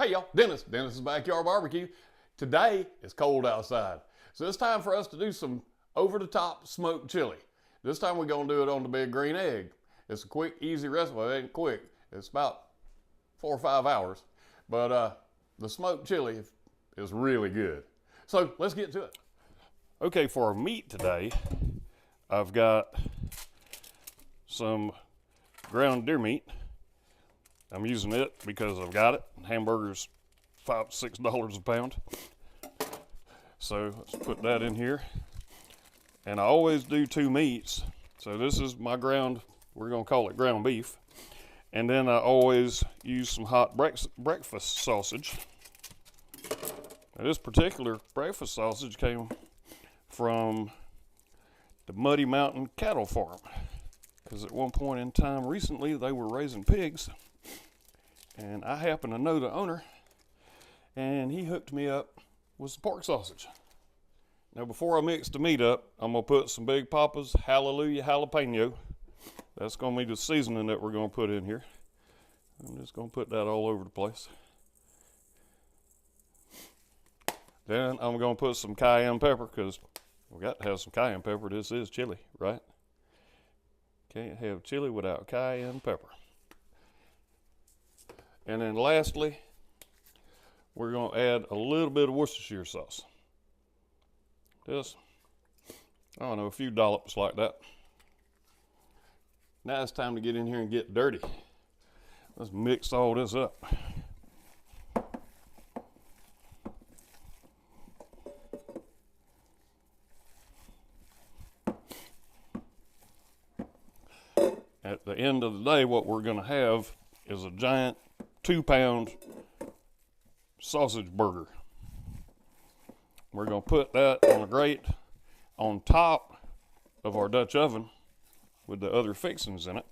Hey y'all, Dennis's Backyard Barbecue. Today it's cold outside, so it's time for us to do some over-the-top smoked chili. This time we're gonna do it on the big green egg. It's a quick, easy recipe. Well, it ain't quick. It's about 4 or 5 hours, but the smoked chili is really good. So let's get to it. Okay, for our meat today, I've got some ground deer meat. I'm using it because I've got it. Hamburgers, $5 to $6 a pound. So let's put that in here. And I always do 2 meats. So this is my ground, we're gonna call it ground beef. And then I always use some hot breakfast sausage. Now this particular breakfast sausage came from the Muddy Mountain Cattle Farm. Because at one point in time recently, they were raising pigs. And I happen to know the owner, and he hooked me up with some pork sausage. Now before I mix the meat up, I'm gonna put some big poppas, jallelujah jalapeño. That's gonna be the seasoning that we're gonna put in here. I'm just gonna put that all over the place. Then I'm gonna put some cayenne pepper, because we got to have some cayenne pepper. This is chili, right? Can't have chili without cayenne pepper. And then lastly, we're going to add a little bit of Worcestershire sauce. Just, I don't know, a few dollops like that. Now it's time to get in here and get dirty. Let's mix all this up. At the end of the day, what we're going to have is a giant 2-pound sausage burger. We're going to put that on a grate on top of our Dutch oven with the other fixings in it.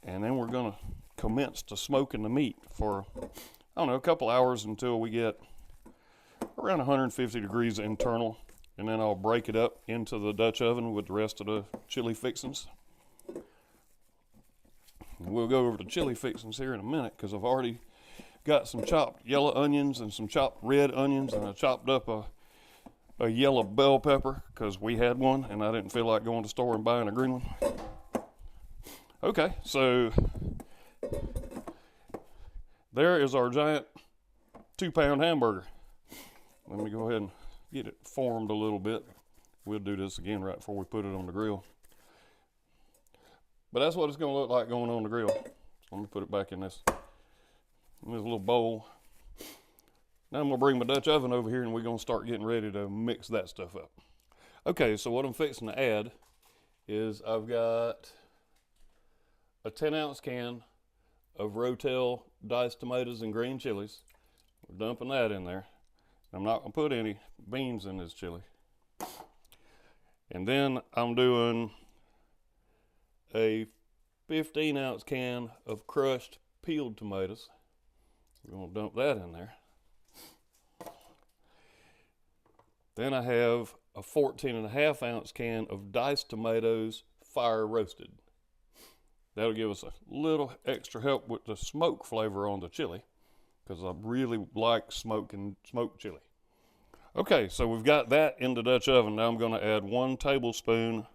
And then we're going to commence to smoking the meat for, I don't know, a couple hours until we get around 150 degrees internal. And then I'll break it up into the Dutch oven with the rest of the chili fixings. We'll go over the chili fixings here in a minute, because I've already got some chopped yellow onions and some chopped red onions, and I chopped up a yellow bell pepper because we had one and I didn't feel like going to the store and buying a green one. Okay, so there is our giant 2-pound hamburger. Let me go ahead and get it formed a little bit. We'll do this again right before we put it on the grill. But that's what it's going to look like going on the grill. So let me put it back in this little bowl. Now I'm going to bring my Dutch oven over here and we're going to start getting ready to mix that stuff up. Okay, so what I'm fixing to add is I've got a 10-ounce can of rotelle diced tomatoes and green chilies. We're dumping that in there. I'm not going to put any beans in this chili. And then I'm doing a 15-ounce can of crushed peeled tomatoes. We're going to dump that in there. Then I have a 14.5-ounce can of diced tomatoes, fire roasted. That'll give us a little extra help with the smoke flavor on the chili, because I really like smoked chili. Okay, so we've got that in the Dutch oven. Now I'm going to add 1 tablespoon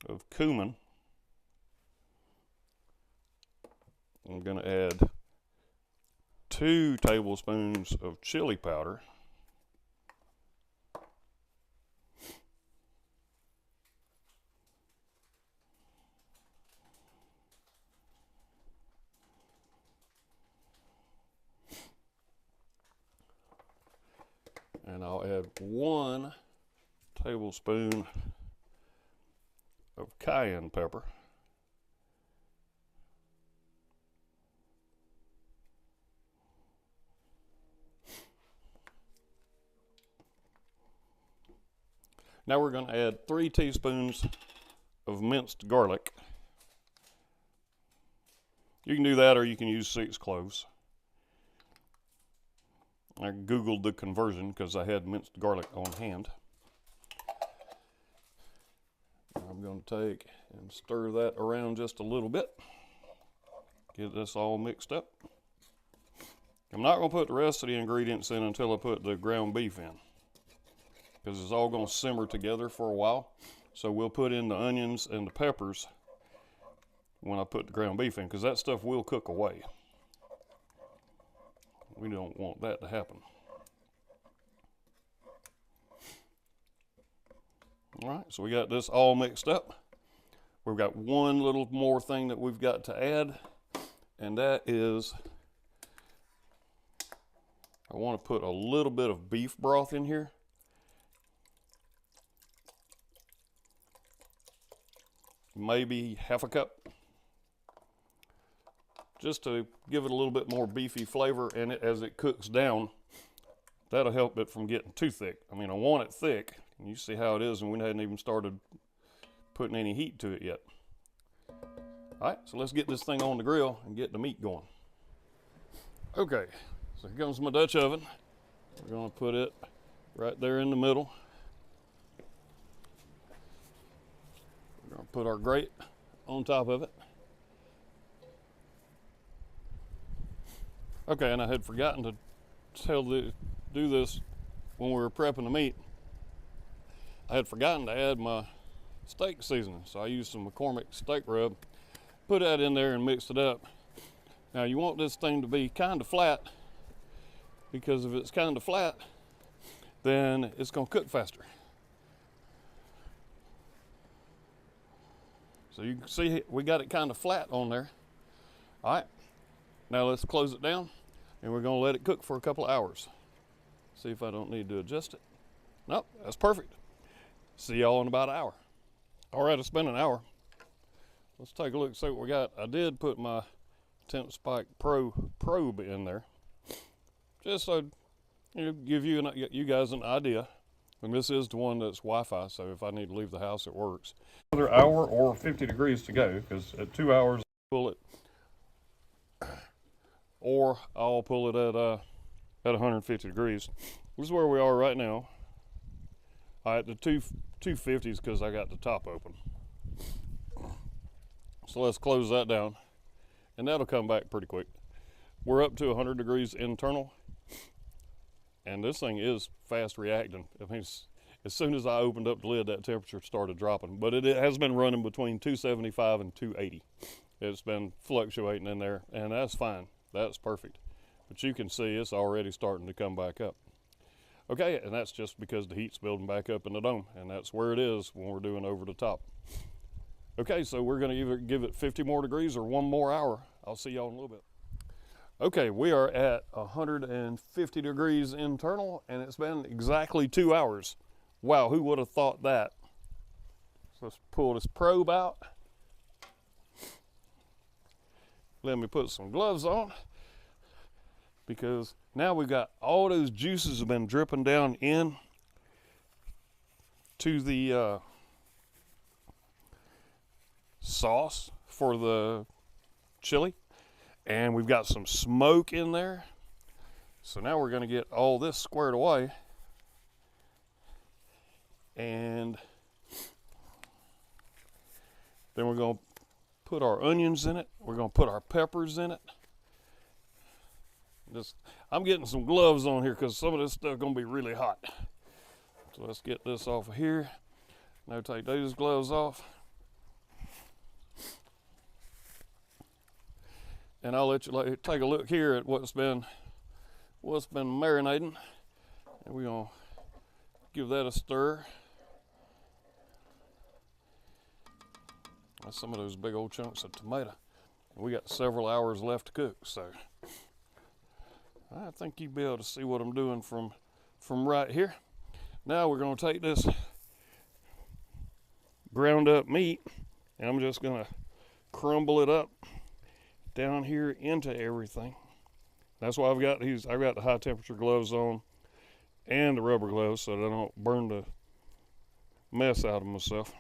of cumin. I'm going to add 2 tablespoons of chili powder. And I'll add 1 tablespoon of cayenne pepper. Now we're going to add 3 teaspoons of minced garlic. You can do that, or you can use 6 cloves. I Googled the conversion because I had minced garlic on hand. I'm going to take and stir that around just a little bit. Get this all mixed up. I'm not going to put the rest of the ingredients in until I put the ground beef in, because it's all going to simmer together for a while. So we'll put in the onions and the peppers when I put the ground beef in, because that stuff will cook away. We don't want that to happen. All right, so we got this all mixed up. We've got one little more thing that we've got to add, and that is, I want to put a little bit of beef broth in here. Maybe half a cup, just to give it a little bit more beefy flavor, and as it cooks down, that'll help it from getting too thick. I mean, I want it thick, and you see how it is, and we hadn't even started putting any heat to it yet. All right, so let's get this thing on the grill and get the meat going. Okay, so here comes my Dutch oven. We're gonna put it right there in the middle. We're gonna put our grate on top of it. Okay, and I had forgotten to do this when we were prepping the meat. I had forgotten to add my steak seasoning, so I used some McCormick steak rub, put that in there and mixed it up. Now you want this thing to be kind of flat, because if it's kind of flat, then it's going to cook faster. So you can see we got it kind of flat on there. All right, now let's close it down, and we're going to let it cook for a couple of hours. See if I don't need to adjust it. Nope, that's perfect. See y'all in about an hour. All right, it's been an hour. Let's take a look and see what we got. I did put my Temp Spike Pro probe in there, just so give you guys an idea. And this is the one that's Wi-Fi, so if I need to leave the house, it works. Another hour or 50 degrees to go, because at 2 hours I'll pull it, or I'll pull it at 150 degrees. This is where we are right now. All right, the 250s, because I got the top open. So let's close that down, and that'll come back pretty quick. We're up to 100 degrees internal, and this thing is fast reacting. I mean, as soon as I opened up the lid, that temperature started dropping, but it has been running between 275 and 280. It's been fluctuating in there, and that's fine. That's perfect. But you can see it's already starting to come back up. Okay, and that's just because the heat's building back up in the dome, and that's where it is when we're doing over the top. Okay, so we're gonna either give it 50 more degrees or 1 more hour. I'll see y'all in a little bit. Okay, we are at 150 degrees internal, and it's been exactly 2 hours. Wow, who would have thought that? So let's pull this probe out. Let me put some gloves on, because now we've got all those juices have been dripping down in to the sauce for the chili, and we've got some smoke in there. So now we're going to get all this squared away, and then we're going to put our onions in it. We're going to put our peppers in it. I'm getting some gloves on here because some of this stuff is going to be really hot. So let's get this off of here. Now take those gloves off. And I'll let you take a look here at what's been marinating. And we're going to give that a stir. That's some of those big old chunks of tomato. And we got several hours left to cook, so I think you'll be able to see what I'm doing from right here. Now we're going to take this ground up meat, and I'm just going to crumble it up down here into everything. That's why I've got the high temperature gloves on and the rubber gloves, so that I don't burn the mess out of myself.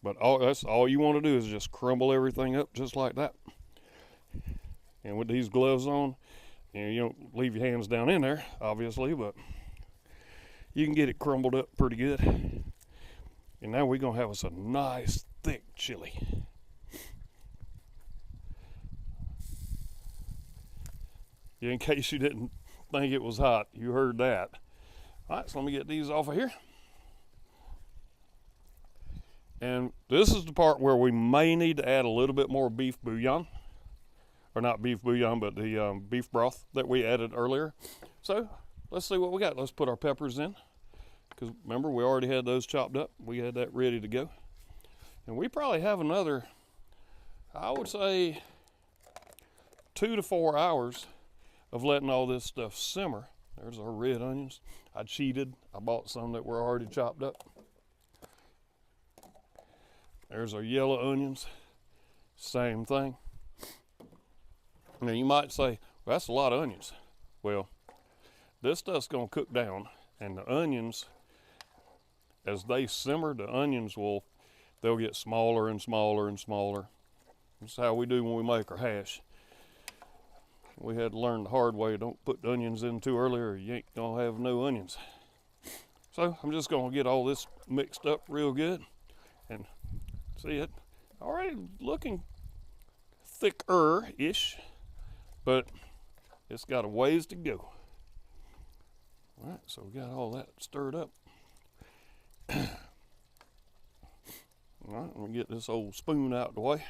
But that's all you want to do is just crumble everything up just like that. And with these gloves on, you don't leave your hands down in there, obviously, but you can get it crumbled up pretty good. And now we're going to have us a nice thick chili. In case you didn't think it was hot, you heard that. All right, so let me get these off of here. And this is the part where we may need to add a little bit more beef bouillon. Or not beef bouillon, but the beef broth that we added earlier. So let's see what we got. Let's put our peppers in. Because remember, we already had those chopped up. We had that ready to go. And we probably have another, I would say, 2 to 4 hours of letting all this stuff simmer. There's our red onions. I cheated. I bought some that were already chopped up. There's our yellow onions. Same thing. Now you might say, well, that's a lot of onions. Well, this stuff's going to cook down, and the onions, as they simmer, the onions they'll get smaller and smaller and smaller. That's how we do when we make our hash. We had to learn the hard way. Don't put the onions in too early or you ain't going to have no onions. So I'm just going to get all this mixed up real good. And see it already looking thicker-ish. But it's got a ways to go. All right, so we got all that stirred up. All right, let me get this old spoon out of the way.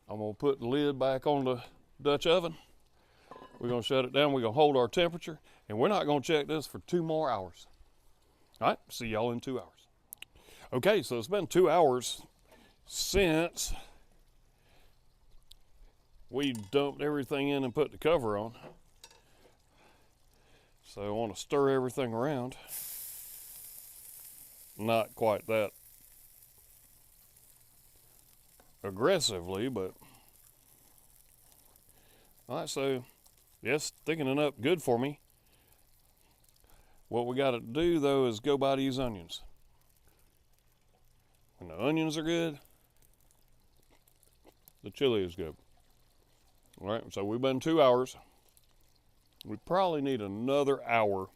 I'm gonna put the lid back on the Dutch oven. We're gonna shut it down. We're gonna hold our temperature, and we're not gonna check this for 2 more hours. All right, see y'all in 2 hours. Okay, so it's been 2 hours since we dumped everything in and put the cover on. So I want to stir everything around. Not quite that aggressively, but all right, so yes, thickening up good for me. What we got to do though is go by these onions. When the onions are good, the chili is good. All right, so we've been 2 hours. We probably need another hour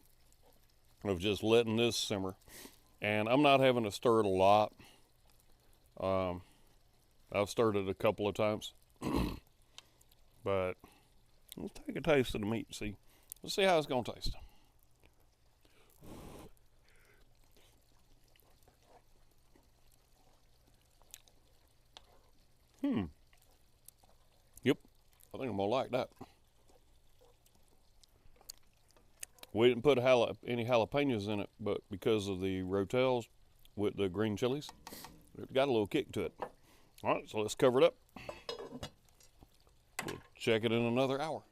of just letting this simmer. And I'm not having to stir it a lot. I've stirred it a couple of times. But let's take a taste of the meat and see. Let's see how it's going to taste. Yep, I think I'm going to like that. We didn't put any jalapeños in it, but because of the rotelles with the green chilies, it got a little kick to it. All right, so let's cover it up. We'll check it in another hour.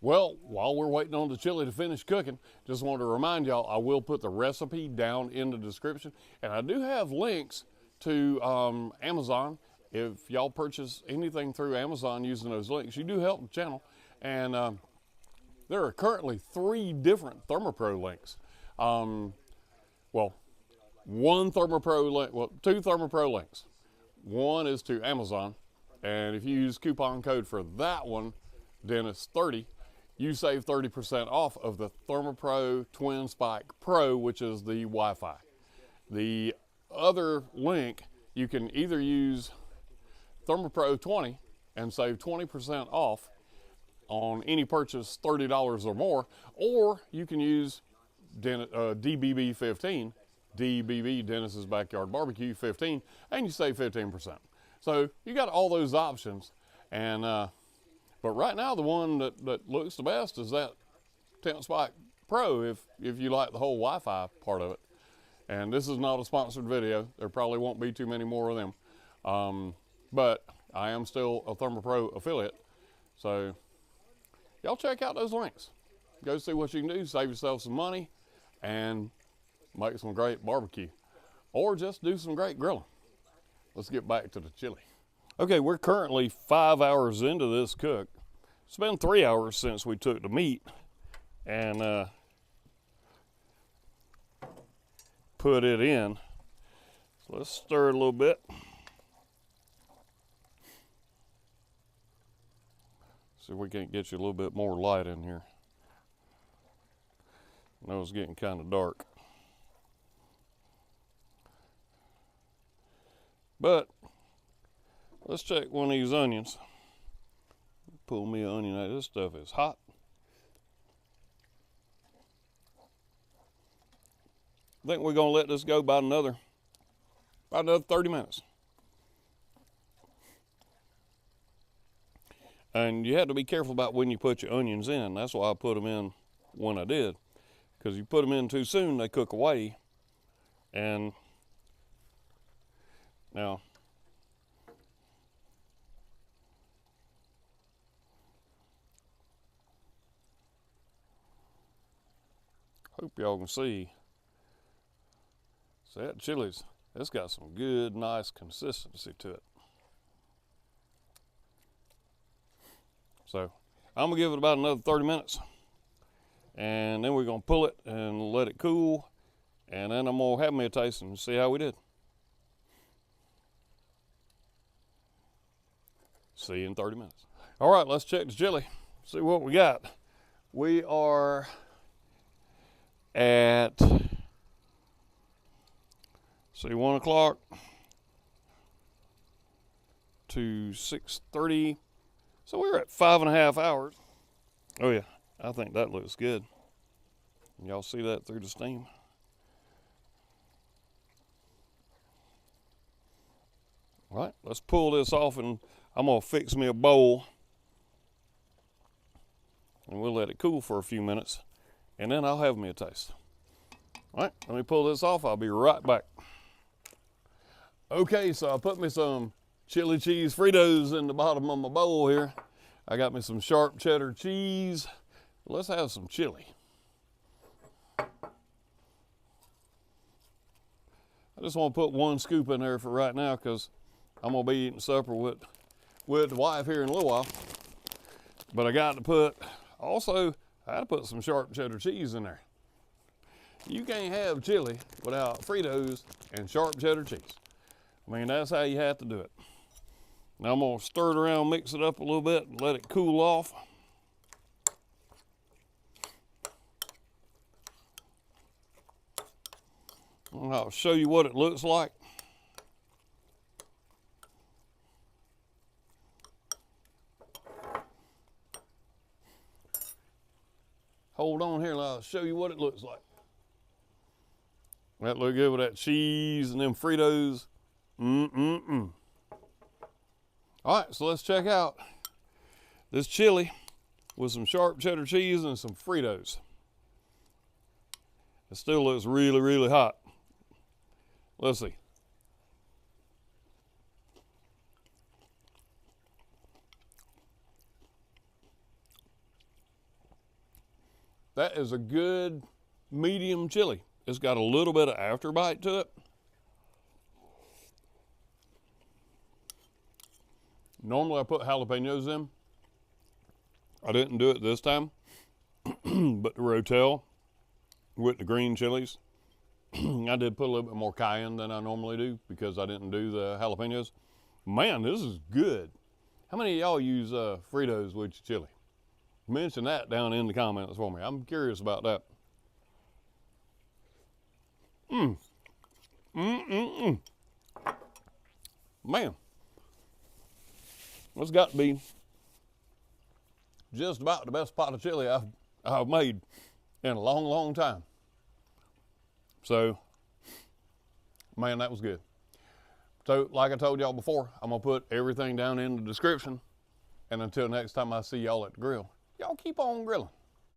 Well, while we're waiting on the chili to finish cooking, just want to remind y'all, I will put the recipe down in the description. And I do have links to Amazon. If y'all purchase anything through Amazon using those links, you do help the channel. And there are currently 3 different ThermoPro links. Well, 2 ThermoPro links. One is to Amazon, and if you use coupon code for that one, Dennis30, you save 30% off of the ThermoPro Twin Spike Pro, which is the Wi-Fi. The other link, you can either use ThermoPro 20 and save 20% off on any purchase $30 or more, or you can use DBB 15, DBB, Dennis's Backyard Barbecue 15, and you save 15%. So you got all those options, and but right now the one that looks the best is that Temp Spike Pro if you like the whole Wi-Fi part of it. And this is not a sponsored video. There probably won't be too many more of them, but I am still a ThermoPro affiliate, so y'all check out those links. Go see what you can do, save yourself some money, and make some great barbecue. Or just do some great grilling. Let's get back to the chili. Okay, we're currently 5 hours into this cook. It's been 3 hours since we took the meat and put it in. So let's stir it a little bit. See if we can't get you a little bit more light in here. I know it's getting kind of dark. But let's check one of these onions. pull me an onion out. This stuff is hot. I think we're gonna let this go about another 30 minutes. And you have to be careful about when you put your onions in. That's why I put them in when I did. Because you put them in too soon, they cook away. And now, hope y'all can see. So that chili's, it's got some good, nice consistency to it. So I'm gonna give it about another 30 minutes. And then we're gonna pull it and let it cool. And then I'm gonna have me a taste and see how we did. See you in 30 minutes. All right, let's check the chili, see what we got. We are at, see, 1 o'clock to 6:30. So we're at 5.5 hours. Oh yeah, I think that looks good. Y'all see that through the steam? All right, let's pull this off and I'm gonna fix me a bowl and we'll let it cool for a few minutes and then I'll have me a taste. All right, let me pull this off. I'll be right back. Okay, so I put me some chili cheese Fritos in the bottom of my bowl here. I got me some sharp cheddar cheese. Let's have some chili. I just want to put 1 scoop in there for right now because I'm gonna be eating supper with the wife here in a little while. But I got to put, also, I had to put some sharp cheddar cheese in there. You can't have chili without Fritos and sharp cheddar cheese. I mean, that's how you have to do it. Now I'm gonna stir it around, mix it up a little bit, and let it cool off. And I'll show you what it looks like. Hold on here, I'll show you what it looks like. That look good with that cheese and them Fritos. All right, so let's check out this chili with some sharp cheddar cheese and some Fritos. It still looks really, really hot. Let's see. That is a good medium chili. It's got a little bit of afterbite to it. Normally I put jalapeños in. I didn't do it this time, but the rotelle with the green chilies, I did put a little bit more cayenne than I normally do because I didn't do the jalapeños. Man, this is good. How many of y'all use Fritos with your chili? Mention that down in the comments for me. I'm curious about that. Man, it's got to be just about the best pot of chili I've made in a long, long time. So, man, that was good. So, like I told y'all before, I'm gonna put everything down in the description. And until next time I see y'all at the grill, y'all keep on grilling.